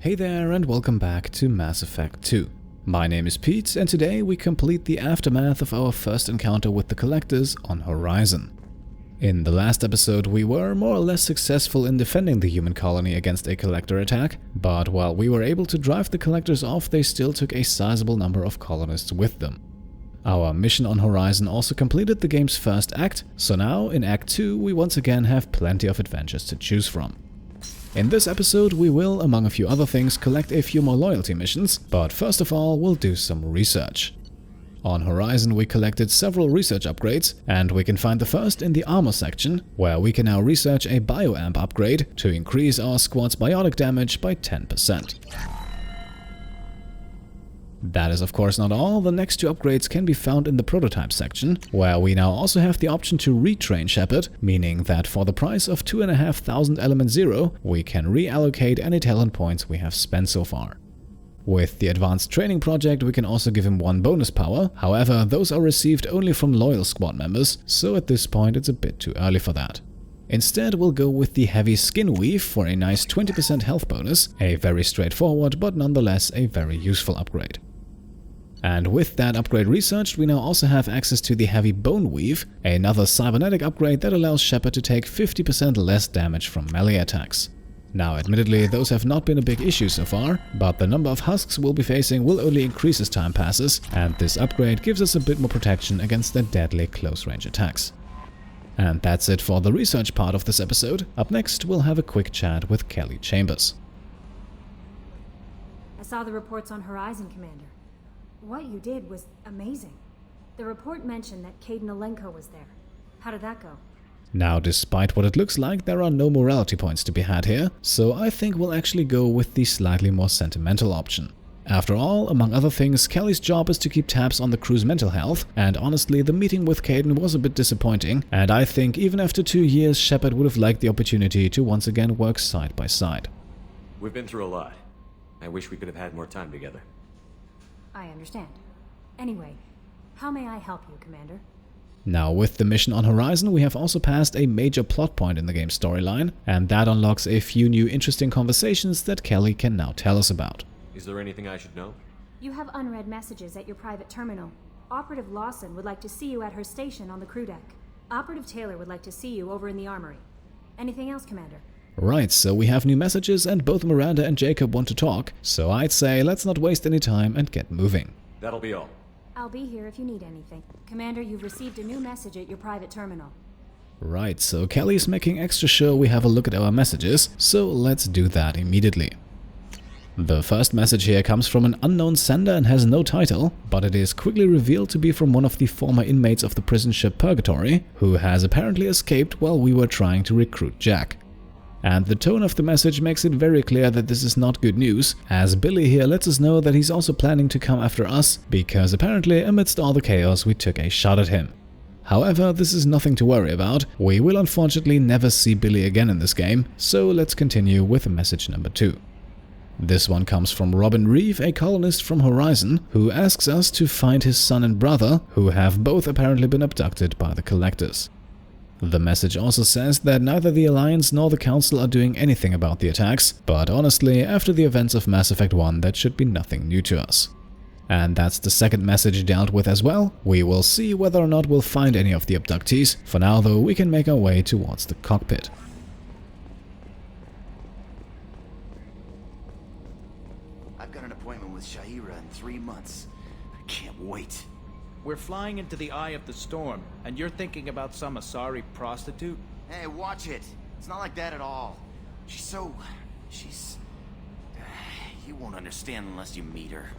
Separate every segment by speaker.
Speaker 1: Hey there and welcome back to Mass Effect 2. My name is Pete and today we complete the aftermath of our first encounter with the Collectors on Horizon. In the last episode we were more or less successful in defending the human colony against a Collector attack, but while we were able to drive the Collectors off, they still took a sizable number of colonists with them. Our mission on Horizon also completed the game's first act, so now in Act 2 we once again have plenty of adventures to choose from. In this episode we will, among a few other things, collect a few more loyalty missions, but first of all we'll do some research. On Horizon we collected several research upgrades, and we can find the first in the armor section, where we can now research a bioamp upgrade to increase our squad's biotic damage by 10%. That is of course not all. The next two upgrades can be found in the prototype section, where we now also have the option to retrain Shepard, meaning that for the price of 2,500 element 0, we can reallocate any talent points we have spent so far. With the advanced training project we can also give him one bonus power, however those are received only from loyal squad members, so at this point it's a bit too early for that. Instead we'll go with the heavy skin weave for a nice 20% health bonus, a very straightforward but nonetheless a very useful upgrade. And with that upgrade researched, we now also have access to the heavy bone weave, another cybernetic upgrade that allows Shepard to take 50% less damage from melee attacks. Now admittedly those have not been a big issue so far, but the number of husks we'll be facing will only increase as time passes, and this upgrade gives us a bit more protection against their deadly close-range attacks. And that's it for the research part of this episode. Up next we'll have a quick chat with Kelly Chambers.
Speaker 2: I saw the reports on Horizon, Commander. What you did was amazing. The report mentioned that Caden Alenko was there. How did that go?
Speaker 1: Now, despite what it looks like, there are no morality points to be had here, so I think we'll actually go with the slightly more sentimental option. After all, among other things, Kelly's job is to keep tabs on the crew's mental health, and honestly the meeting with Caden was a bit disappointing, and I think even after 2 years Shepard would have liked the opportunity to once again work side by side.
Speaker 3: We've been through a lot. I wish we could have had more time together.
Speaker 2: I understand. Anyway, how may I help you, Commander?
Speaker 1: Now, with the mission on Horizon, we have also passed a major plot point in the game's storyline, and that unlocks a few new interesting conversations that Kelly can now tell us about.
Speaker 3: Is there anything I should know?
Speaker 2: You have unread messages at your private terminal. Operative Lawson would like to see you at her station on the crew deck. Operative Taylor would like to see you over in the armory. Anything else, Commander?
Speaker 1: Right, so we have new messages and both Miranda and Jacob want to talk, so I'd say let's not waste any time and get moving.
Speaker 3: That'll be all.
Speaker 2: I'll be here if you need anything. Commander, you've received a new message at your private terminal.
Speaker 1: Right, so Kelly's making extra sure we have a look at our messages, so let's do that immediately. The first message here comes from an unknown sender and has no title, but it is quickly revealed to be from one of the former inmates of the prison ship Purgatory, who has apparently escaped while we were trying to recruit Jack. And the tone of the message makes it very clear that this is not good news, as Billy here lets us know that he's also planning to come after us, because apparently amidst all the chaos we took a shot at him. However, this is nothing to worry about. We will unfortunately never see Billy again in this game, so let's continue with message number 2. This one comes from Robin Reeve, a colonist from Horizon, who asks us to find his son and brother, who have both apparently been abducted by the Collectors. The message also says that neither the Alliance nor the Council are doing anything about the attacks, but honestly, after the events of Mass Effect 1, that should be nothing new to us. And that's the second message dealt with as well. We will see whether or not we'll find any of the abductees. For now though, we can make our way towards the cockpit.
Speaker 4: I've got an appointment with Shahira in 3 months. I can't wait.
Speaker 5: We're flying into the eye of the storm, and you're thinking about some Asari prostitute?
Speaker 4: Hey, watch it. It's not like that at all. She's... You won't understand unless you meet her.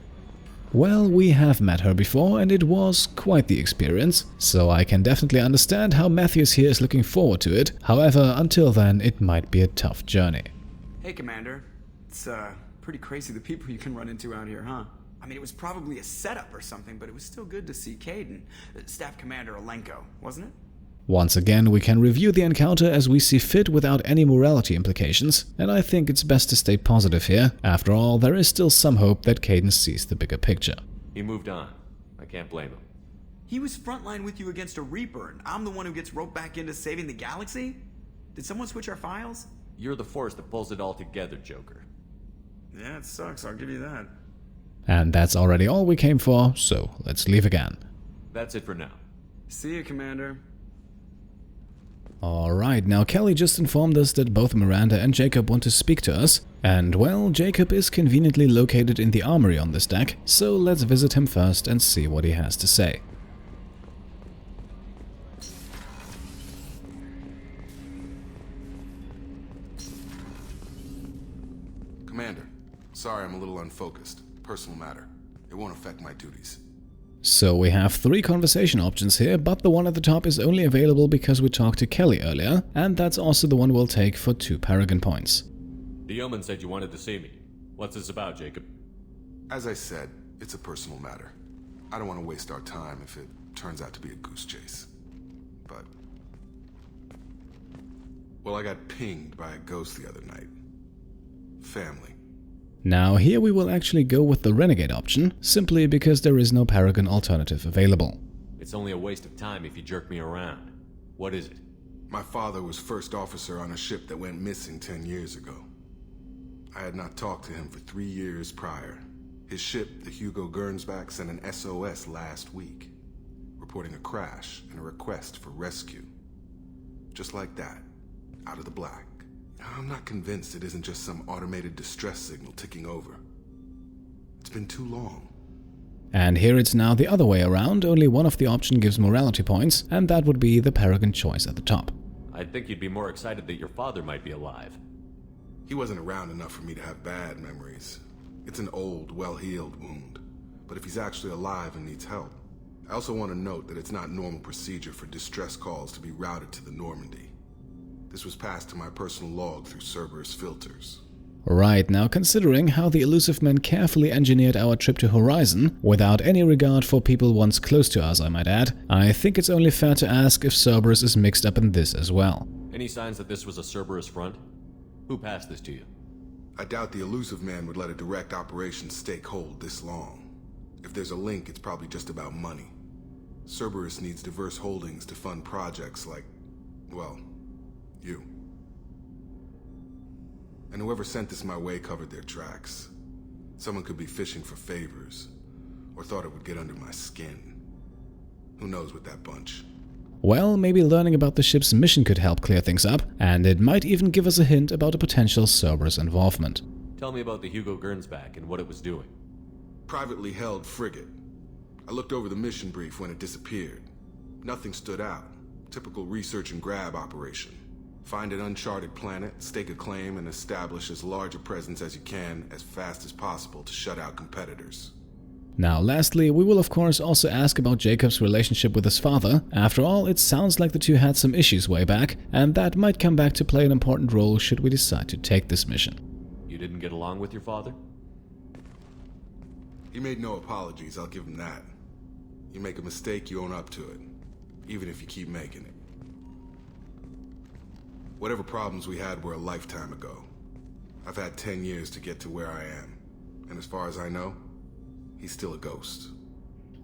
Speaker 1: Well, we have met her before and it was quite the experience, so I can definitely understand how Matthews here is looking forward to it. However, until then, it might be a tough journey.
Speaker 6: Hey, Commander. It's, pretty crazy the people you can run into out here, huh? I mean, it was probably a setup or something, but it was still good to see Caden, Staff Commander Alenko, wasn't it?
Speaker 1: Once again, we can review the encounter as we see fit without any morality implications, and I think it's best to stay positive here. After all, there is still some hope that Caden sees the bigger picture.
Speaker 3: He moved on. I can't blame him.
Speaker 6: He was frontline with you against a Reaper, and I'm the one who gets roped back into saving the galaxy? Did someone switch our files?
Speaker 3: You're the force that pulls it all together, Joker.
Speaker 6: Yeah, it sucks, I'll give you that.
Speaker 1: And that's already all we came for, so let's leave again.
Speaker 3: That's it for now.
Speaker 6: See you, Commander.
Speaker 1: Alright, now Kelly just informed us that both Miranda and Jacob want to speak to us, and well, Jacob is conveniently located in the armory on this deck, so let's visit him first and see what he has to say.
Speaker 7: Commander, sorry I'm a little unfocused. Personal matter. It won't affect my duties.
Speaker 1: So we have 3 conversation options here, but the one at the top is only available because we talked to Kelly earlier, and that's also the one we'll take for 2 Paragon points.
Speaker 3: The yeoman said you wanted to see me. What's this about, Jacob?
Speaker 7: As I said, it's a personal matter. I don't want to waste our time if it turns out to be a goose chase. But... well, I got pinged by a ghost the other night. Family.
Speaker 1: Now here we will actually go with the Renegade option, simply because there is no Paragon alternative available.
Speaker 3: It's only a waste of time if you jerk me around. What is it?
Speaker 7: My father was first officer on a ship that went missing 10 years ago. I had not talked to him for 3 years prior. His ship, the Hugo Gernsback, sent an SOS last week, reporting a crash and a request for rescue. Just like that, out of the black. I'm not convinced it isn't just some automated distress signal ticking over. It's been too long.
Speaker 1: And here it's now the other way around, only one of the option gives morality points, and that would be the Paragon choice at the top.
Speaker 3: I'd think you'd be more excited that your father might be alive.
Speaker 7: He wasn't around enough for me to have bad memories. It's an old, well-healed wound. But if he's actually alive and needs help, I also want to note that it's not normal procedure for distress calls to be routed to the Normandy. This was passed to my personal log through Cerberus filters.
Speaker 1: Right, now considering how the Elusive Men carefully engineered our trip to Horizon, without any regard for people once close to us, I might add, I think it's only fair to ask if Cerberus is mixed up in this as well.
Speaker 3: Any signs that this was a Cerberus front? Who passed this to you?
Speaker 7: I doubt the Elusive Man would let a direct operation stake hold this long. If there's a link, it's probably just about money. Cerberus needs diverse holdings to fund projects like, well, you. And whoever sent this my way covered their tracks. Someone could be fishing for favors, or thought it would get under my skin. Who knows with that bunch?
Speaker 1: Well, maybe learning about the ship's mission could help clear things up, and it might even give us a hint about a potential Cerberus involvement.
Speaker 3: Tell me about the Hugo Gernsback and what it was doing.
Speaker 7: Privately held frigate. I looked over the mission brief when it disappeared. Nothing stood out. Typical research and grab operation. Find an uncharted planet, stake a claim, and establish as large a presence as you can as fast as possible to shut out competitors.
Speaker 1: Now lastly, we will of course also ask about Jacob's relationship with his father. After all, it sounds like the two had some issues way back, and that might come back to play an important role should we decide to take this mission.
Speaker 3: You didn't get along with your father?
Speaker 7: He made no apologies, I'll give him that. You make a mistake, you own up to it, even if you keep making it. Whatever problems we had were a lifetime ago. I've had 10 years to get to where I am, and as far as I know, he's still a ghost.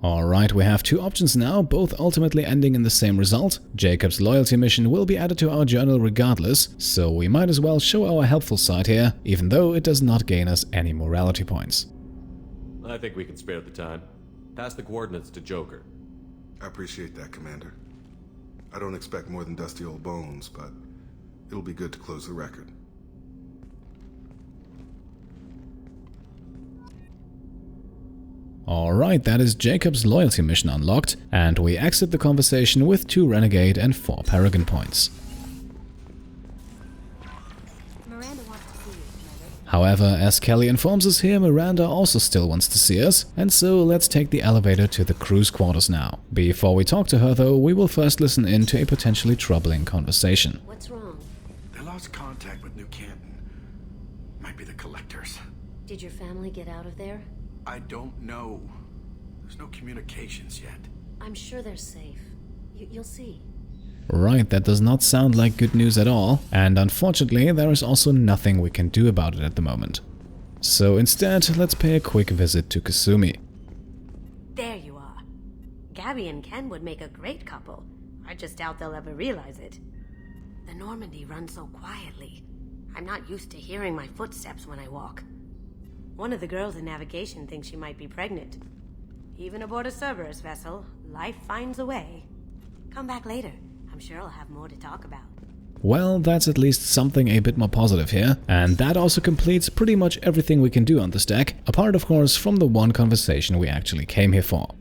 Speaker 1: Alright, we have 2 options now, both ultimately ending in the same result. Jacob's loyalty mission will be added to our journal regardless, so we might as well show our helpful side here, even though it does not gain us any morality points.
Speaker 3: I think we can spare the time. Pass the coordinates to Joker.
Speaker 7: I appreciate that, Commander. I don't expect more than dusty old bones, but it'll be good to close the record.
Speaker 1: Alright, that is Jacob's loyalty mission unlocked, and we exit the conversation with 2 Renegade and 4 Paragon points.
Speaker 2: Miranda wants to see you, Commander.
Speaker 1: However, as Kelly informs us here, Miranda also still wants to see us, and so let's take the elevator to the crew's quarters now. Before we talk to her though, we will first listen in to a potentially troubling conversation.
Speaker 8: What's wrong?
Speaker 6: They lost contact with New Canton. Might be the collectors.
Speaker 8: Did your family get out of there?
Speaker 6: I don't know. There's no communications yet.
Speaker 8: I'm sure they're safe. You'll see.
Speaker 1: Right, that does not sound like good news at all, and unfortunately there is also nothing we can do about it at the moment. So instead, let's pay a quick visit to Kasumi.
Speaker 8: There you are. Gabby and Ken would make a great couple. I just doubt they'll ever realize it. The Normandy runs so quietly. I'm not used to hearing my footsteps when I walk. One of the girls in navigation thinks she might be pregnant. Even aboard a Cerberus vessel, life finds a way. Come back later. I'm sure I'll have more to talk about.
Speaker 1: Well, that's at least something a bit more positive here, and that also completes pretty much everything we can do on this deck, apart of course from the one conversation we actually came here for.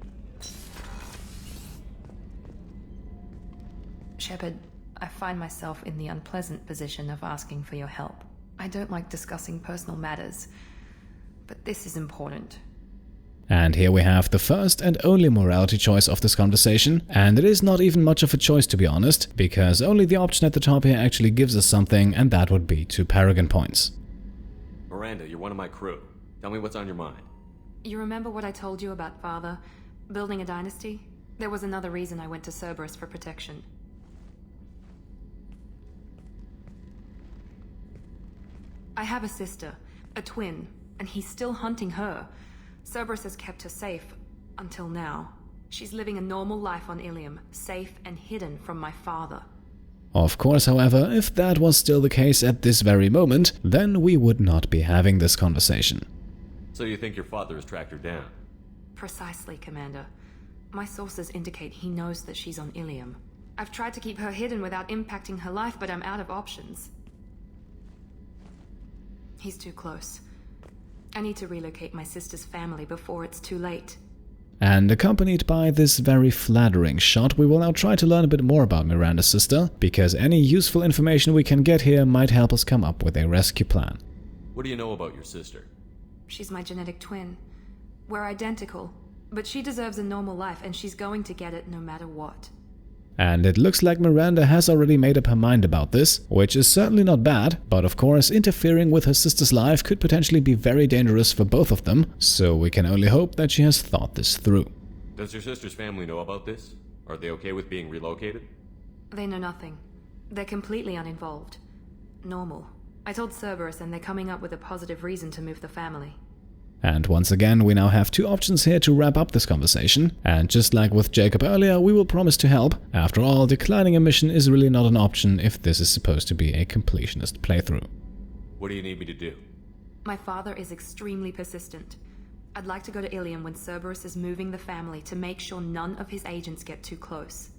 Speaker 9: Shepard, I find myself in the unpleasant position of asking for your help. I don't like discussing personal matters, but this is important.
Speaker 1: And here we have the first and only morality choice of this conversation, and it is not even much of a choice to be honest, because only the option at the top here actually gives us something, and that would be 2 Paragon points.
Speaker 3: Miranda, you're one of my crew. Tell me what's on your mind.
Speaker 9: You remember what I told you about Father? Building a dynasty? There was another reason I went to Cerberus for protection. I have a sister, a twin, and he's still hunting her. Cerberus has kept her safe, until now. She's living a normal life on Illium, safe and hidden from my father.
Speaker 1: Of course, however, if that was still the case at this very moment, then we would not be having this conversation.
Speaker 3: So you think your father has tracked her down?
Speaker 9: Precisely, Commander. My sources indicate he knows that she's on Illium. I've tried to keep her hidden without impacting her life, but I'm out of options. He's too close. I need to relocate my sister's family before it's too late.
Speaker 1: And accompanied by this very flattering shot, we will now try to learn a bit more about Miranda's sister, because any useful information we can get here might help us come up with a rescue plan.
Speaker 3: What do you know about your sister?
Speaker 9: She's my genetic twin. We're identical, but she deserves a normal life and she's going to get it no matter what.
Speaker 1: And it looks like Miranda has already made up her mind about this, which is certainly not bad, but of course interfering with her sister's life could potentially be very dangerous for both of them, so we can only hope that she has thought this through.
Speaker 3: Does your sister's family know about this? Are they okay with being relocated?
Speaker 9: They know nothing. They're completely uninvolved. Normal. I told Cerberus and they're coming up with a positive reason to move the family.
Speaker 1: And once again, we now have 2 options here to wrap up this conversation, and just like with Jacob earlier, we will promise to help. After all, declining a mission is really not an option if this is supposed to be a completionist playthrough.
Speaker 3: What do you need me to do?
Speaker 9: My father is extremely persistent. I'd like to go to Illium when Cerberus is moving the family to make sure none of his agents get too close.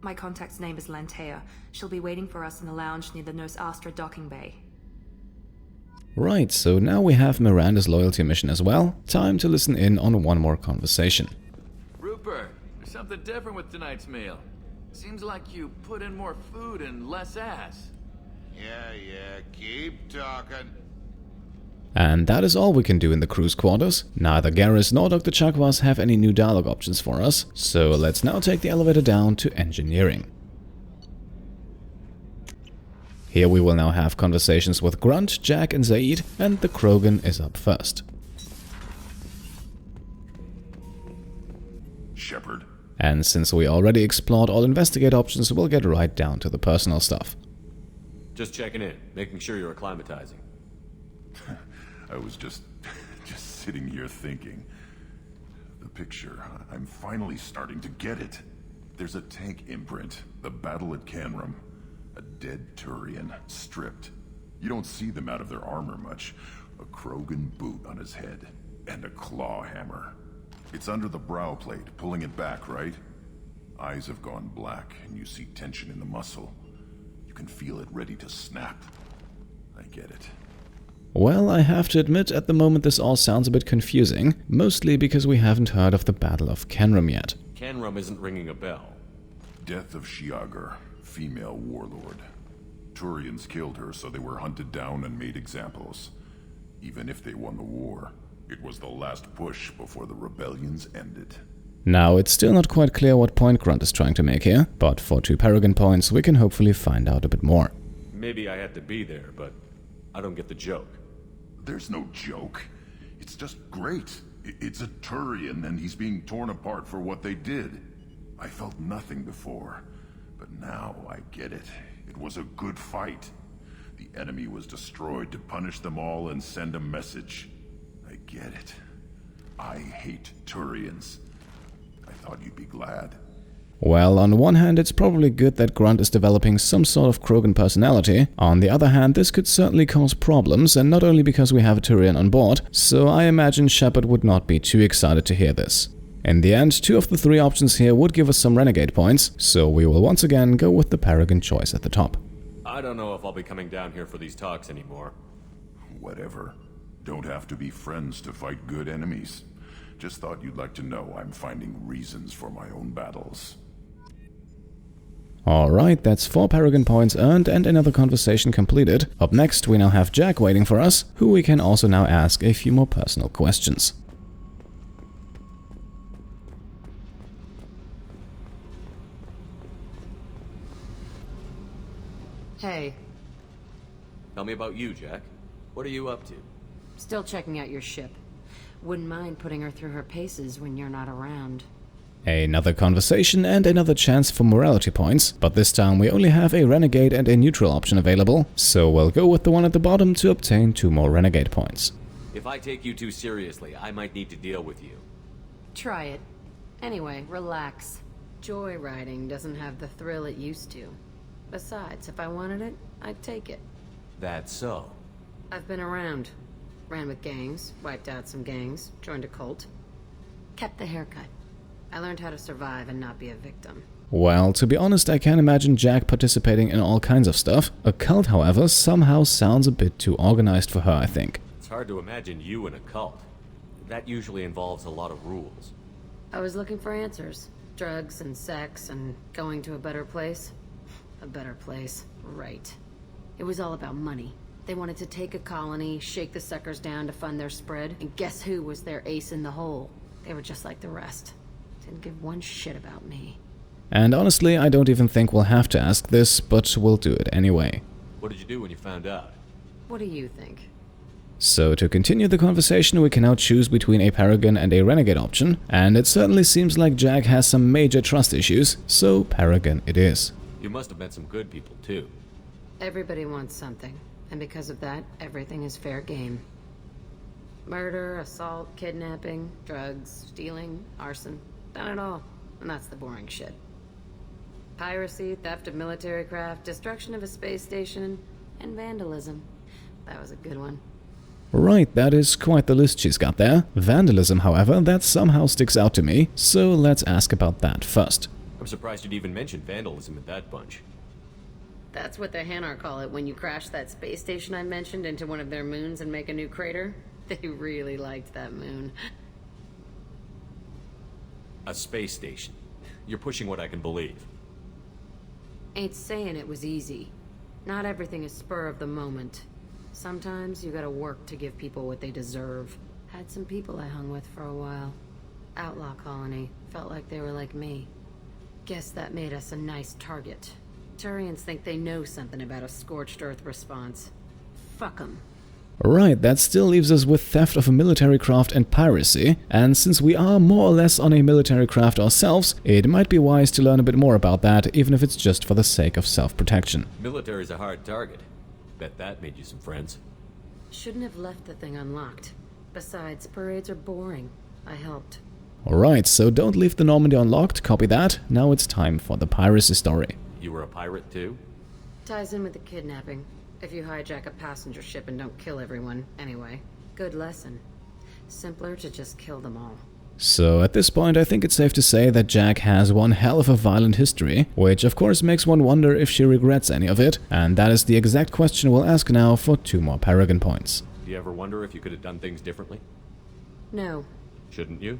Speaker 9: My contact's name is Lantea. She'll be waiting for us in the lounge near the Nos Astra docking bay.
Speaker 1: Right, so now we have Miranda's loyalty mission as well. Time to listen in on one more conversation.
Speaker 10: Rupert, there's something different with tonight's meal. Seems like you put in more food and less ass.
Speaker 4: Yeah, keep talking.
Speaker 1: And that is all we can do in the crew's quarters. Neither Garrus nor Dr. Chakwas have any new dialogue options for us, so let's now take the elevator down to engineering. Here we will now have conversations with Grunt, Jack and Zaeed, and the Krogan is up first.
Speaker 11: Shepard.
Speaker 1: And since we already explored all investigate options, we'll get right down to the personal stuff.
Speaker 3: Just checking in, making sure you're acclimatizing.
Speaker 11: I was just sitting here thinking. The picture, I'm finally starting to get it. There's a tank imprint, the battle at Canrum. A dead Turian, stripped. You don't see them out of their armor much. A Krogan boot on his head, and a claw hammer. It's under the brow plate, pulling it back, right? Eyes have gone black, and you see tension in the muscle. You can feel it ready to snap. I get it.
Speaker 1: Well, I have to admit, at the moment this all sounds a bit confusing, mostly because we haven't heard of the Battle of Canrum yet.
Speaker 3: Canrum isn't ringing a bell.
Speaker 11: Death of Shiagar, female warlord. Turians killed her, so they were hunted down and made examples. Even if they won the war, it was the last push before the rebellions ended.
Speaker 1: Now, it's still not quite clear what point Grunt is trying to make here, but for 2 Paragon points we can hopefully find out a bit more.
Speaker 3: Maybe I had to be there, but I don't get the joke.
Speaker 11: There's no joke. It's just great. It's a Turian, and he's being torn apart for what they did. I felt nothing before, but now I get it. It was a good fight. The enemy was destroyed to punish them all and send a message. I get it. I hate Turians. I thought you'd be glad.
Speaker 1: Well, on one hand, it's probably good that Grunt is developing some sort of Krogan personality. On the other hand, this could certainly cause problems, and not only because we have a Turian on board, so I imagine Shepard would not be too excited to hear this. In the end, 2 of the 3 options here would give us some renegade points, so we will once again go with the Paragon choice at the top.
Speaker 3: I don't know if I'll be coming down here for these talks anymore.
Speaker 11: Whatever. Don't have to be friends to fight good enemies. Just thought you'd like to know I'm finding reasons for my own battles.
Speaker 1: Alright, that's 4 Paragon points earned and another conversation completed. Up next, we now have Jack waiting for us, who we can also now ask a few more personal questions.
Speaker 12: Hey.
Speaker 3: Tell me about you, Jack. What are you up to?
Speaker 12: Still checking out your ship. Wouldn't mind putting her through her paces when you're not around.
Speaker 1: Another conversation and another chance for morality points, but this time we only have a renegade and a neutral option available, so we'll go with the one at the bottom to obtain 2 more renegade points.
Speaker 3: If I take you too seriously, I might need to deal with you.
Speaker 12: Try it. Anyway, relax. Joyriding doesn't have the thrill it used to. Besides, if I wanted it, I'd take it.
Speaker 3: That's so.
Speaker 12: I've been around. Ran with gangs, wiped out some gangs, joined a cult. Kept the haircut. I learned how to survive and not be a victim.
Speaker 1: Well, to be honest, I can't imagine Jack participating in all kinds of stuff. A cult, however, somehow sounds a bit too organized for her, I think.
Speaker 3: It's hard to imagine you in a cult. That usually involves a lot of rules.
Speaker 12: I was looking for answers. Drugs and sex and going to a better place. A better place, right. It was all about money. They wanted to take a colony, shake the suckers down to fund their spread, and guess who was their ace in the hole? They were just like the rest. Didn't give one shit about me.
Speaker 1: And honestly, I don't even think we'll have to ask this, but we'll do it anyway.
Speaker 3: What did you do when you found out?
Speaker 12: What do you think?
Speaker 1: So to continue the conversation, we can now choose between a Paragon and a Renegade option, and it certainly seems like Jack has some major trust issues, so Paragon it is.
Speaker 3: You must have met some good people, too.
Speaker 12: Everybody wants something, and because of that, everything is fair game. Murder, assault, kidnapping, drugs, stealing, arson, done it all, and that's the boring shit. Piracy, theft of military craft, destruction of a space station, and vandalism. That was a good one.
Speaker 1: Right, that is quite the list she's got there. Vandalism, however, that somehow sticks out to me, so let's ask about that first.
Speaker 3: I'm surprised you'd even mention vandalism in that bunch.
Speaker 12: That's what the Hanar call it when you crash that space station I mentioned into one of their moons and make a new crater. They really liked that moon.
Speaker 3: A space station. You're pushing what I can believe.
Speaker 12: Ain't saying it was easy. Not everything is spur of the moment. Sometimes you gotta work to give people what they deserve. Had some people I hung with for a while. Outlaw colony. Felt like they were like me. Guess that made us a nice target. Turians think they know something about a scorched earth response. Fuck 'em.
Speaker 1: Right, that still leaves us with theft of a military craft and piracy, and since we are more or less on a military craft ourselves, it might be wise to learn a bit more about that, even if it's just for the sake of self-protection.
Speaker 3: Military's a hard target. Bet that made you some friends.
Speaker 12: Shouldn't have left the thing unlocked. Besides, parades are boring. I helped.
Speaker 1: Alright, so don't leave the Normandy unlocked, copy that. Now it's time for the piracy story.
Speaker 3: You were a pirate too?
Speaker 12: Ties in with the kidnapping. If you hijack a passenger ship and don't kill everyone, anyway. Good lesson. Simpler to just kill them all.
Speaker 1: So at this point I think it's safe to say that Jack has one hell of a violent history, which of course makes one wonder if she regrets any of it, and that is the exact question we'll ask now for 2 more Paragon points.
Speaker 3: Do you ever wonder if you could have done things differently?
Speaker 12: No.
Speaker 3: Shouldn't you?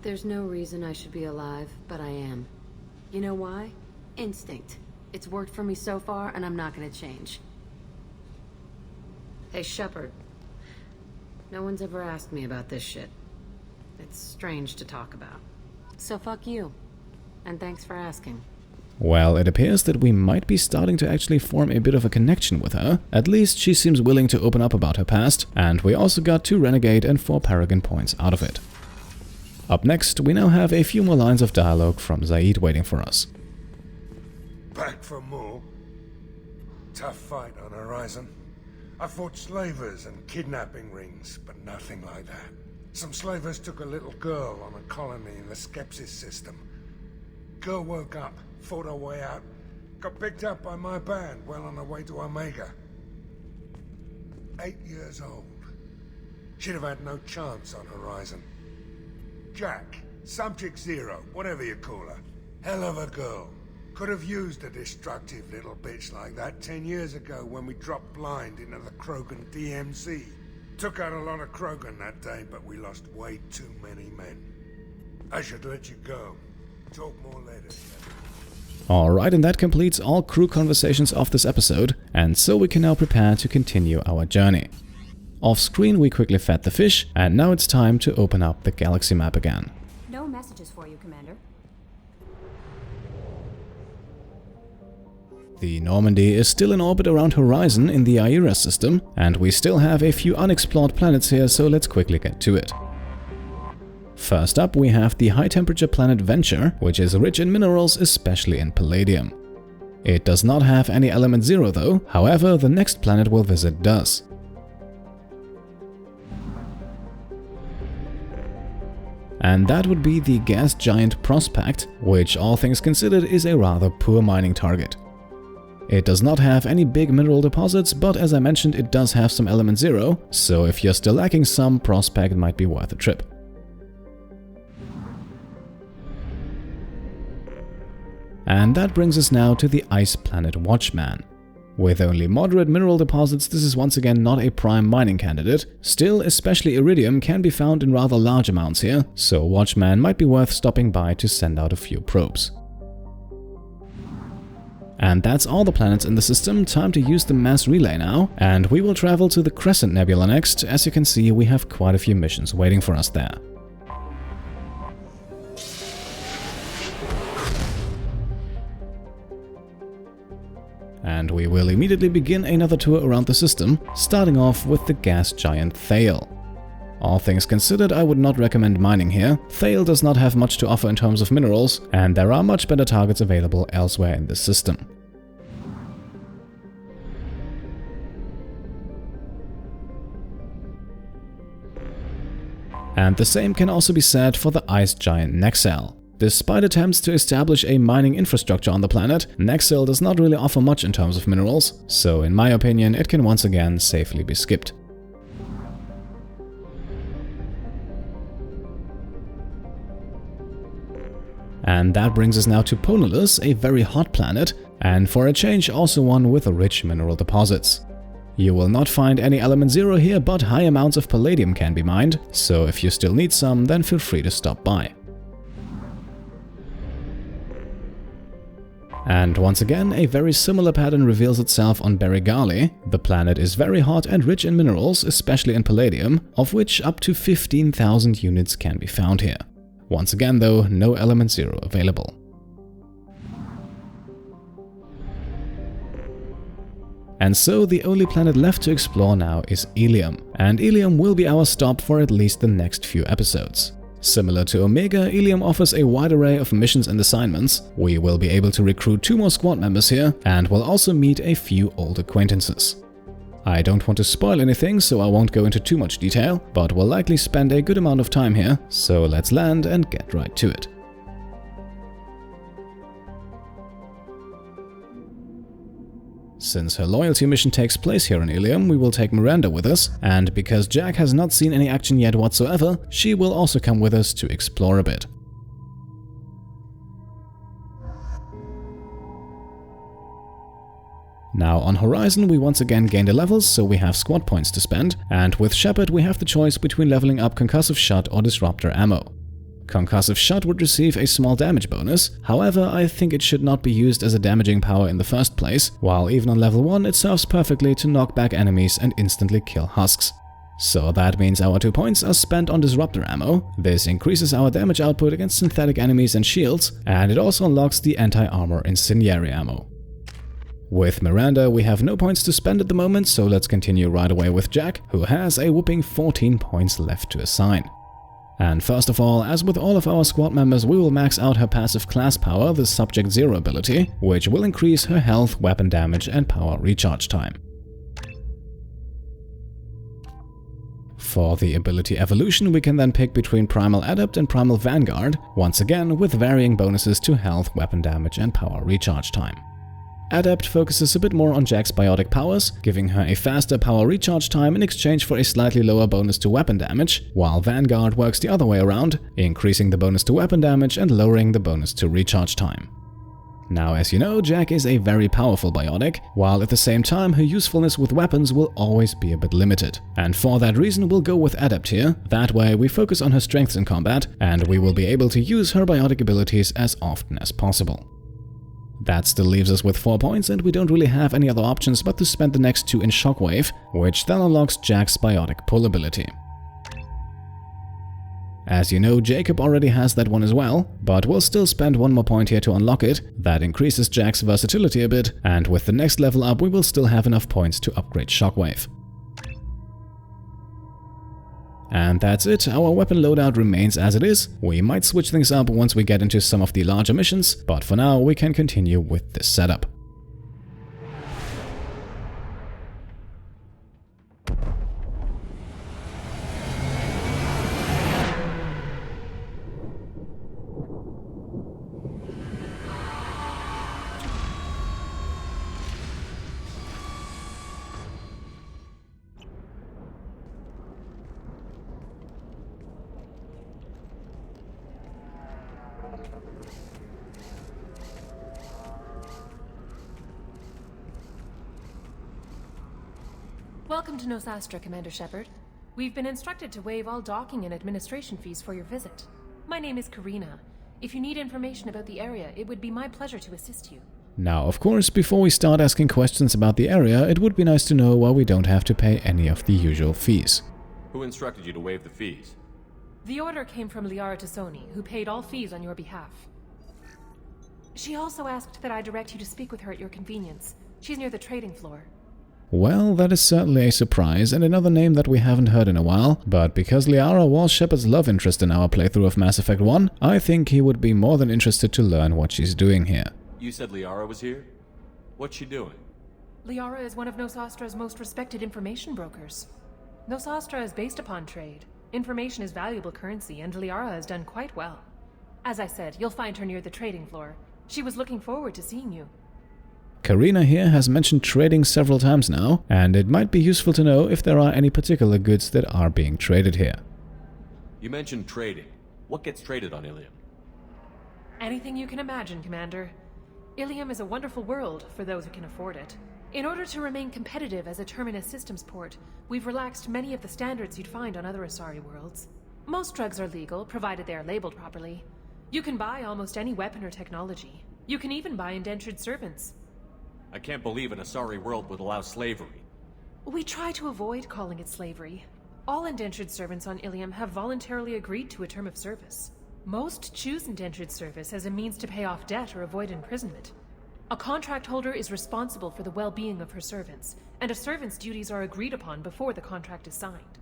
Speaker 12: There's no reason I should be alive, but I am. You know why? Instinct. It's worked for me so far, and I'm not gonna change. Hey, Shepard. No one's ever asked me about this shit. It's strange to talk about. So fuck you. And thanks for asking.
Speaker 1: Well, it appears that we might be starting to actually form a bit of a connection with her. At least she seems willing to open up about her past, and we also got 2 Renegade and 4 Paragon points out of it. Up next, we now have a few more lines of dialogue from Zaeed waiting for us.
Speaker 13: Back for more? Tough fight on horizon. I fought slavers and kidnapping rings, but nothing like that. Some slavers took a little girl on a colony in the Skepsis system. girl woke up, fought her way out, got picked up by my band well on her way to Omega. 8 years old. She'd have had no chance on Horizon. Jack, Subject Zero, whatever you call her. Hell of a girl. Could have used a destructive little bitch like that 10 years ago when we dropped blind into the Krogan DMZ. Took out a lot of Krogan that day, but we lost way too many men. I should let you go. Talk more later.
Speaker 1: Alright, and that completes all crew conversations of this episode, and so we can now prepare to continue our journey. Off screen we quickly fed the fish, and now it's time to open up the galaxy map again.
Speaker 2: No messages for you, Commander.
Speaker 1: The Normandy is still in orbit around Horizon in the Aira system, and we still have a few unexplored planets here, so let's quickly get to it. First up, we have the high-temperature planet Venture, which is rich in minerals, especially in palladium. It does not have any element 0 though, however, the next planet we'll visit does. And that would be the gas giant Prospect, which all things considered is a rather poor mining target. It does not have any big mineral deposits, but as I mentioned, it does have some element 0, so if you're still lacking some, Prospect might be worth a trip. And that brings us now to the ice planet Watchman. With only moderate mineral deposits, this is once again not a prime mining candidate. Still, especially iridium can be found in rather large amounts here, so Watchman might be worth stopping by to send out a few probes. And that's all the planets in the system. Time to use the mass relay now, and we will travel to the Crescent Nebula next. As you can see, we have quite a few missions waiting for us there. And we will immediately begin another tour around the system, starting off with the gas giant Thale. All things considered, I would not recommend mining here. Thale does not have much to offer in terms of minerals, and there are much better targets available elsewhere in the system. And the same can also be said for the ice giant Nexel. Despite attempts to establish a mining infrastructure on the planet, Nexel does not really offer much in terms of minerals, so in my opinion it can once again safely be skipped. And that brings us now to Ponulus, a very hot planet, and for a change also one with rich mineral deposits. You will not find any element 0 here, but high amounts of palladium can be mined, so if you still need some, then feel free to stop by. And once again, a very similar pattern reveals itself on Berigali. The planet is very hot and rich in minerals, especially in palladium, of which up to 15,000 units can be found here. Once again though, no element 0 available. And so the only planet left to explore now is Illium, and Illium will be our stop for at least the next few episodes. Similar to Omega, Illium offers a wide array of missions and assignments. We will be able to recruit 2 more squad members here, and will also meet a few old acquaintances. I don't want to spoil anything, so I won't go into too much detail, but we'll likely spend a good amount of time here, so let's land and get right to it. Since her loyalty mission takes place here in Illium, we will take Miranda with us, and because Jack has not seen any action yet whatsoever, she will also come with us to explore a bit. Now on Horizon we once again gained a level, so we have squad points to spend, and with Shepard we have the choice between leveling up Concussive Shot or Disruptor ammo. Concussive Shot would receive a small damage bonus, however I think it should not be used as a damaging power in the first place, while even on level 1 it serves perfectly to knock back enemies and instantly kill husks. So that means our 2 points are spent on Disruptor ammo. This increases our damage output against synthetic enemies and shields, and it also unlocks the anti-armor incendiary ammo. With Miranda we have no points to spend at the moment, so let's continue right away with Jack, who has a whopping 14 points left to assign. And first of all, as with all of our squad members, we will max out her passive class power, the Subject Zero ability, which will increase her health, weapon damage and power recharge time. For the ability evolution, we can then pick between Primal Adept and Primal Vanguard, once again with varying bonuses to health, weapon damage and power recharge time. Adept focuses a bit more on Jack's biotic powers, giving her a faster power recharge time in exchange for a slightly lower bonus to weapon damage, while Vanguard works the other way around, increasing the bonus to weapon damage and lowering the bonus to recharge time. Now, as you know, Jack is a very powerful biotic, while at the same time her usefulness with weapons will always be a bit limited. And for that reason we'll go with Adept here, that way we focus on her strengths in combat, and we will be able to use her biotic abilities as often as possible. That still leaves us with 4 points, and we don't really have any other options but to spend the next 2 in Shockwave, which then unlocks Jack's biotic pull ability. As you know, Jacob already has that one as well, but we'll still spend 1 more point here to unlock it. That increases Jack's versatility a bit, and with the next level up we will still have enough points to upgrade Shockwave. And that's it, our weapon loadout remains as it is. We might switch things up once we get into some of the larger missions, but for now we can continue with this setup.
Speaker 14: Welcome to Nos Astra, Commander Shepard. We've been instructed to waive all docking and administration fees for your visit. My name is Karina. If you need information about the area, it would be my pleasure to assist you.
Speaker 1: Now, of course, before we start asking questions about the area, it would be nice to know why we don't have to pay any of the usual fees.
Speaker 3: Who instructed you to waive the fees?
Speaker 14: The order came from Liara Tassoni, who paid all fees on your behalf. She also asked that I direct you to speak with her at your convenience. She's near the trading floor.
Speaker 1: Well, that is certainly a surprise, and another name that we haven't heard in a while, but because Liara was Shepard's love interest in our playthrough of Mass Effect 1, I think he would be more than interested to learn what she's doing here.
Speaker 3: You said Liara was here? What's she doing?
Speaker 14: Liara is one of Nos Astra's most respected information brokers. Nos Astra is based upon trade. Information is valuable currency, and Liara has done quite well. As I said, you'll find her near the trading floor. She was looking forward to seeing you.
Speaker 1: Karina here has mentioned trading several times now, and it might be useful to know if there are any particular goods that are being traded here.
Speaker 3: You mentioned trading. What gets traded on Illium?
Speaker 14: Anything you can imagine, Commander. Illium is a wonderful world for those who can afford it. In order to remain competitive as a Terminus systems port, we've relaxed many of the standards you'd find on other Asari worlds. Most drugs are legal, provided they are labeled properly. You can buy almost any weapon or technology. You can even buy indentured servants.
Speaker 3: I can't believe an Asari world would allow slavery.
Speaker 14: We try to avoid calling it slavery. All indentured servants on Illium have voluntarily agreed to a term of service. Most choose indentured service as a means to pay off debt or avoid imprisonment. A contract holder is responsible for the well-being of her servants, and a servant's duties are agreed upon before the contract is signed.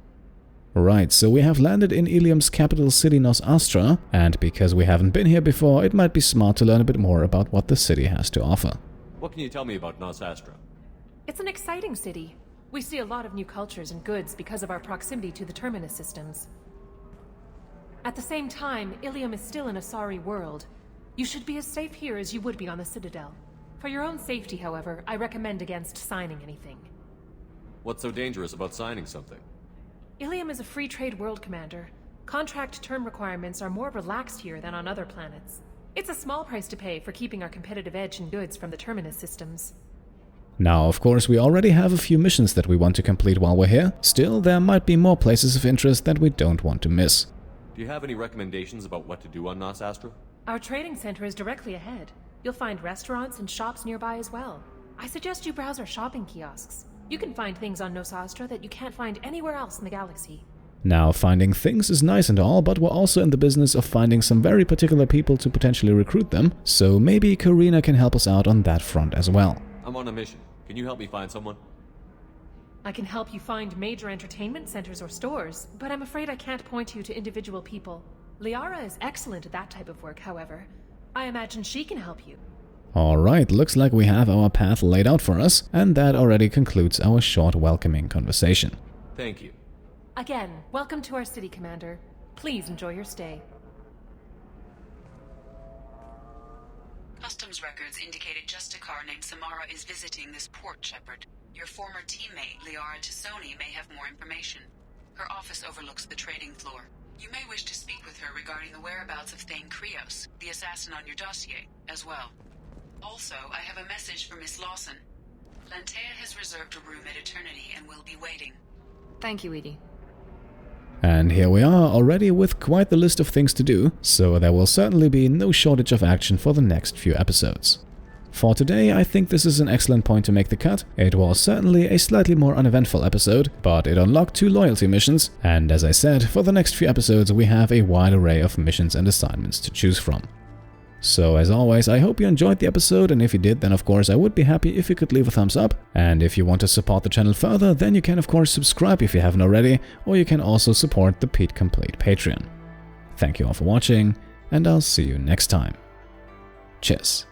Speaker 1: Right, so we have landed in Illium's capital city Nos Astra, and because we haven't been here before, it might be smart to learn a bit more about what the city has to offer.
Speaker 3: What can you tell me about Nos Astra?
Speaker 14: It's an exciting city. We see a lot of new cultures and goods because of our proximity to the Terminus systems. At the same time, Illium is still an Asari world. You should be as safe here as you would be on the Citadel. For your own safety, however, I recommend against signing anything.
Speaker 3: What's so dangerous about signing something?
Speaker 14: Illium is a free trade world, Commander. Contract term requirements are more relaxed here than on other planets. It's a small price to pay for keeping our competitive edge in goods from the Terminus systems.
Speaker 1: Now, of course, we already have a few missions that we want to complete while we're here. Still, there might be more places of interest that we don't want to miss.
Speaker 3: Do you have any recommendations about what to do on Nos Astra?
Speaker 14: Our trading center is directly ahead. You'll find restaurants and shops nearby as well. I suggest you browse our shopping kiosks. You can find things on Nos Astra that you can't find anywhere else in the galaxy.
Speaker 1: Now, finding things is nice and all, but we're also in the business of finding some very particular people to potentially recruit them, so maybe Karina can help us out on that front as well.
Speaker 3: I'm on a mission. Can you help me find someone?
Speaker 14: I can help you find major entertainment centers or stores, but I'm afraid I can't point you to individual people. Liara is excellent at that type of work, however. I imagine she can help you.
Speaker 1: Alright, looks like we have our path laid out for us, and that already concludes our short welcoming conversation.
Speaker 3: Thank you.
Speaker 14: Again, welcome to our city, Commander. Please enjoy your stay.
Speaker 15: Customs records indicated just a car named Samara is visiting this port, Shepard. Your former teammate, Liara Tassoni, may have more information. Her office overlooks the trading floor. You may wish to speak with her regarding the whereabouts of Thane Krios, the assassin on your dossier, as well. Also, I have a message for Miss Lawson. Lantea has reserved a room at Eternity and will be waiting.
Speaker 9: Thank you, Edie.
Speaker 1: And here we are, already with quite the list of things to do, so there will certainly be no shortage of action for the next few episodes. For today, I think this is an excellent point to make the cut. It was certainly a slightly more uneventful episode, but it unlocked 2 loyalty missions, and as I said, for the next few episodes we have a wide array of missions and assignments to choose from. So as always, I hope you enjoyed the episode, and if you did, then of course I would be happy if you could leave a thumbs up. And if you want to support the channel further, then you can of course subscribe if you haven't already, or you can also support the Pete Complete Patreon. Thank you all for watching, and I'll see you next time. Cheers.